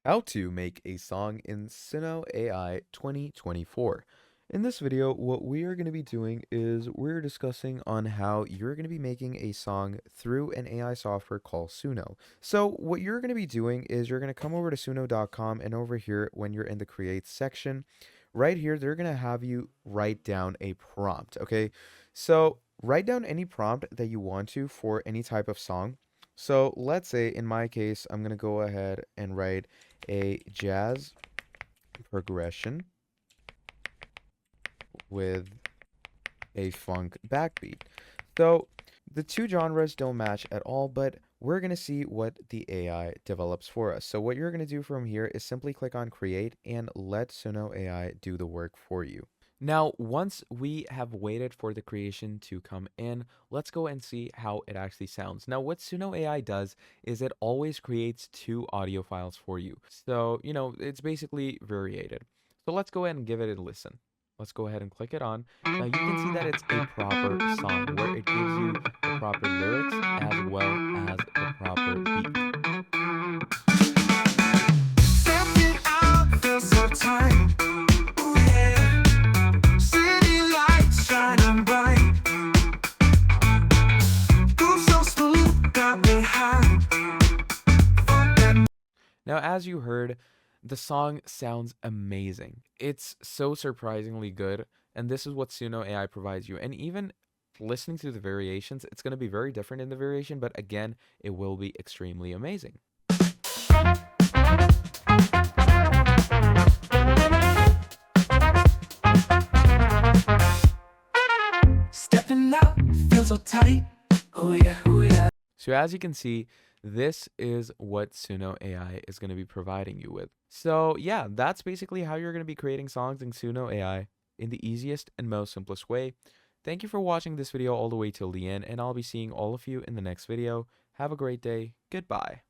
How to make a song in Suno AI 2024. In this video, what we are going to be doing is we're discussing on how you're going to be making a song through an AI software called Suno. So what you're going to be doing is you're going to come over to suno.com, and over here when you're in the create section, right here they're going to have you write down a prompt, okay? So write down any prompt that you want to for any type of song. So let's say in my case, I'm going to go ahead and write a jazz progression with a funk backbeat. So the two genres don't match at all, but we're going to see what the AI develops for us. So what you're going to do from here is simply click on create and let Suno AI do the work for you. Now, once we have waited for the creation to come in, let's go and see how it actually sounds. Now, what Suno AI does is it always creates two audio files for you. So, it's basically variated. So let's go ahead and give it a listen. Let's go ahead and click it on. Now, you can see that it's a proper song where it gives you the proper lyrics as well as the proper beat. Stepping out feels so tight. Ooh, yeah. City lights shining bright. Groove so smooth, got me high. Now, as you heard, the song sounds amazing. It's so surprisingly good, and this is what Suno AI provides you. And even listening to the variations, it's going to be very different in the variation, but again, it will be extremely amazing. Stepping out feels so tight. Oh yeah, oh yeah. So as you can see, this is what Suno AI is going to be providing you with. So yeah, that's basically how you're going to be creating songs in Suno AI in the easiest and most simplest way. Thank you for watching this video all the way till the end, and I'll be seeing all of you in the next video. Have a great day. Goodbye.